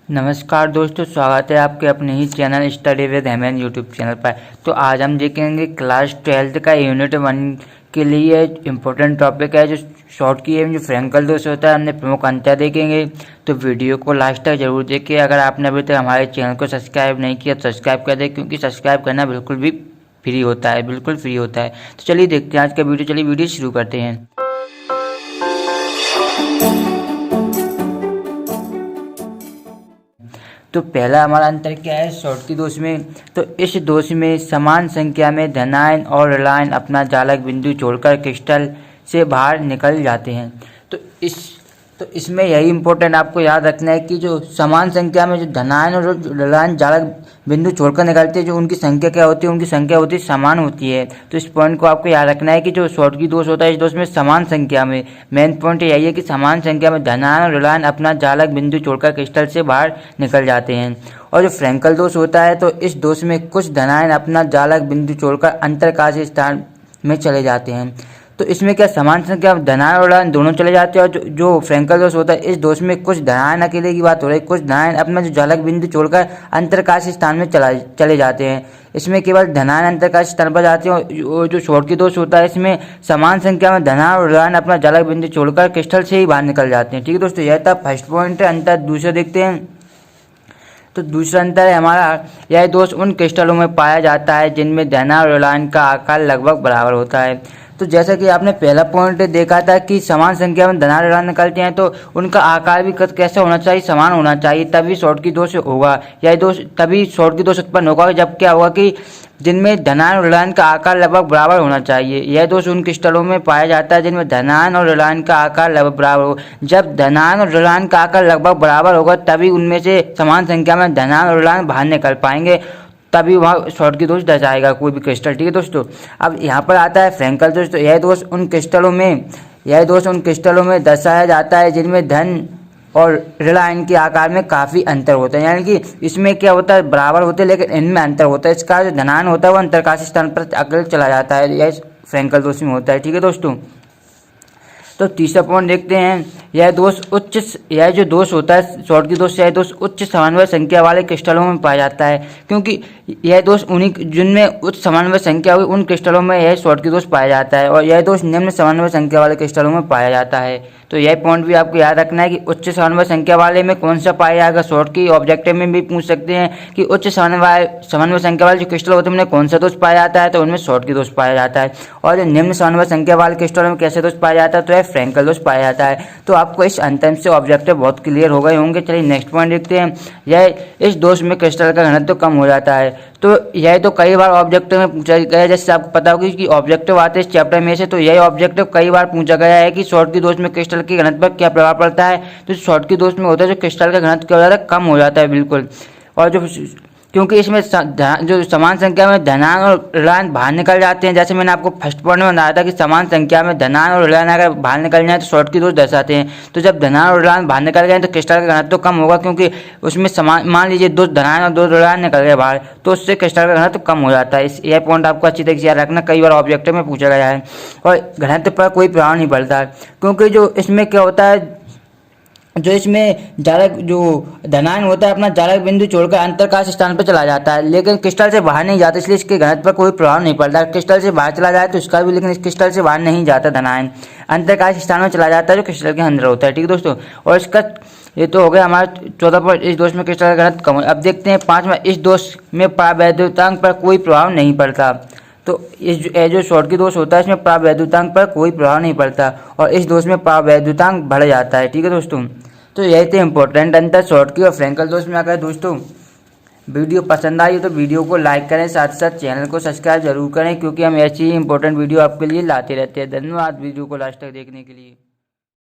नमस्कार दोस्तों, स्वागत है आपके अपने ही channel study with Heman YouTube channel पर। तो आज हम देखेंगे क्लास 12 का यूनिट 1 के लिए इम्पोर्टेंट टॉपिक है जो शॉर्ट की है, जो फ्रैंकल दोष होता है। हमने प्रमुख अंतर देखेंगे, तो वीडियो को लास्ट तक जरूर देखिए। अगर आपने अभी तक हमारे चैनल को सब्सक्राइब नहीं किया तो सब्सक्राइब कर दें, क्योंकि सब्सक्राइब करना बिल्कुल भी फ्री होता है, बिल्कुल फ्री होता है। तो चलिए देखते हैं आज का वीडियो। चलिए वीडियो शुरू करते हैं। तो पहला हमारा अंतर क्या है शॉर्ट की दोष में। तो इस दोष में समान संख्या में धनायन और ऋणायन अपना चालक बिंदु छोड़कर क्रिस्टल से बाहर निकल जाते हैं। तो इसमें यही इम्पोर्टेंट आपको याद रखना है कि जो समान संख्या में जो धनायन और ऋणायन चालक बिंदु छोड़कर निकलते हैं, जो उनकी संख्या क्या होती है, उनकी संख्या होती है समान होती है। तो इस पॉइंट को आपको याद रखना है कि जो शॉर्ट की दोष होता है, इस दोष में समान संख्या में मेन पॉइंट यही है कि समान संख्या में धनायन और ऋणायन अपना चालक बिंदु छोड़कर क्रिस्टल से बाहर निकल जाते हैं। और जो फ्रैंकल दोष होता है, तो इस दोष में कुछ धनायन अपना चालक बिंदु छोड़कर अंतरकाशीय स्थान में चले जाते हैं। तो इसमें क्या समान संख्या धनायन और ऋणायन दोनों चले जाते हैं। और जो फ्रैंकल दोष होता है, इस दोष में कुछ धनायन अकेले की बात हो रही है, कुछ धनायन अपना जो चालक बिंदु छोड़कर अंतरकाशीय स्थान में चले जाते हैं। इसमें केवल धनायन अंतरकाशीय स्थान पर जाते हैं। और जो शॉर्ट की दोष होता है, इसमें समान संख्या में धनायन और ऋणायन अपना चालक बिंदु छोड़कर क्रिस्टल से ही बाहर निकल जाते हैं। ठीक है दोस्तों, यह था फर्स्ट पॉइंट। अंतर दूसरा देखते हैं। तो दूसरा अंतर है हमारा, यह दोष उन क्रिस्टलों में पाया जाता है जिनमें धनायन और ऋणायन का आकार लगभग बराबर होता है। तो जैसा कि आपने पहला पॉइंट देखा था कि समान संख्या में धनायन ऋणायन निकलते हैं, तो उनका आकार भी कैसे होना चाहिए, समान होना चाहिए, तभी शॉर्ट की दोष होगा। यह दोष तभी शॉर्ट की दोष उत्पन्न होगा जब क्या होगा कि जिनमें धनायन और ऋणायन का आकार लगभग बराबर होना चाहिए। यह दोष उन क्रिस्टलों में पाया जाता है जिनमें धनायन और ऋणायन का आकार लगभग बराबर हो। जब धनायन और ऋणायन का आकार लगभग बराबर होगा, तभी उनमें से समान संख्या में धनायन और ऋणायन बाहर निकल पाएंगे, तभी वहाँ शॉर्ट की दोष दर्शाएगा कोई भी क्रिस्टल। ठीक है दोस्तों, अब यहाँ पर आता है फ्रैंकल दोष। तो यह दोष उन क्रिस्टलों में दर्शाया जाता है जिनमें धन और ऋणायन के आकार में काफ़ी अंतर होता है। यानी कि इसमें क्या होता है, बराबर होते हैं लेकिन इनमें अंतर होता है। इसका जो धनायन होता है वो अंतरकाशीय स्थान पर अकेले चला जाता है। यह फ्रैंकल दोष में होता है। ठीक है दोस्तों, तो तीसरा पॉइंट देखते हैं। यह जो दोष होता है शॉर्ट की दोष, यह दोष उच्च समन्वय संख्या वाले क्रिस्टलों में पाया जाता है, क्योंकि यह दोष उन्हीं जिनमें उच्च समन्वय संख्या हुई उन क्रिस्टलों में यह शॉर्ट की दोष पाया जाता है। और यह दोष निम्न समन्वय संख्या वाले क्रिस्टलों में पाया जाता है। तो यह पॉइंट भी आपको याद रखना है कि उच्च समन्वय संख्या वाले में कौन सा पाया जाएगा। शॉर्ट की ऑब्जेक्टिव में भी पूछ सकते हैं कि उच्च समन्वय संख्या वाले जो क्रिस्टल होते हैं उनमें कौन सा दोष पाया जाता है, तो उनमें शॉर्ट की दोष पाया जाता है। और जो निम्न समन्वय संख्या वाले क्रिस्टलों में कैसे दोष पाया जाता है, तो यह फ्रैंकल दोष पाया जाता है। तो आपको इस अंतर से ऑब्जेक्टिव बहुत क्लियर हो गए होंगे। चलिए नेक्स्ट पॉइंट देखते हैं। यह इस दोष में क्रिस्टल का घनत्व कम हो जाता है। तो यह तो कई बार ऑब्जेक्टिव में पूछा गया है, जैसे आपको पता होगी कि ऑब्जेक्टिव आते हैं इस चैप्टर में से। तो यह ऑब्जेक्टिव कई बार पूछा गया है कि शॉर्ट की दोष में क्रिस्टल के घनत्व पर क्या प्रभाव पड़ता है। तो शॉर्ट की दोष में होता है जो क्रिस्टल का घनत्व क्या हो जाता है, कम हो जाता है बिल्कुल। और जो क्योंकि इसमें जो समान संख्या में धनायन और ऋणायन बाहर निकल जाते हैं, जैसे मैंने आपको फर्स्ट पॉइंट में बताया था कि समान संख्या में धनायन और ऋणायन अगर बाहर निकल जाए तो शॉर्ट की दोष दर्शाते हैं। तो जब धनायन और ऋणायन बाहर निकल गए तो क्रिस्टल का घनत्व कम होगा, क्योंकि उसमें समान, मान लीजिए 2 धनायन और 2 ऋणायन निकल गए बाहर, तो उससे क्रिस्टल का घनत्व कम हो जाता है। यह पॉइंट आपको अच्छी तरीके से याद रखना, कई बार ऑब्जेक्टिव में पूछा गया है। और घनत्व पर कोई प्रभाव नहीं पड़ता है, क्योंकि जो इसमें क्या होता है, जो इसमें जालक जो धनायन होता है अपना जालक बिंदु छोड़कर अंतरकाशीय स्थान पर चला जाता है, लेकिन क्रिस्टल से बाहर नहीं जाता, इसलिए इसके घनत्व पर कोई प्रभाव नहीं पड़ता। क्रिस्टल से बाहर चला जाए तो इसका भी, लेकिन इस क्रिस्टल से बाहर नहीं जाता धनायन, अंतरकाशीय स्थान में चला जाता है जो क्रिस्टल के अंदर होता है। ठीक है दोस्तों, और इसका ये तो हो गया हमारा 14 पॉइंट। इस दोष में क्रिस्टल का घनत्व कम है। अब देखते हैं 5वां, इस दोष में परावैद्युतांक पर कोई प्रभाव नहीं पड़ता। तो ये जो शॉर्ट की दोष होता है इसमें परावैद्युतांक पर कोई प्रभाव नहीं पड़ता, और इस दोष में परावैद्युतांक बढ़ जाता है। ठीक है दोस्तों, तो यही थे इंपॉर्टेंट अंतर शॉर्ट की और फ्रैंकल दोष में। अगर दोस्तों वीडियो पसंद आई तो वीडियो को लाइक करें, साथ ही साथ चैनल को सब्सक्राइब जरूर करें, क्योंकि हम ऐसी ही इंपॉर्टेंट वीडियो आपके लिए लाते रहते हैं। धन्यवाद वीडियो को लास्ट तक देखने के लिए।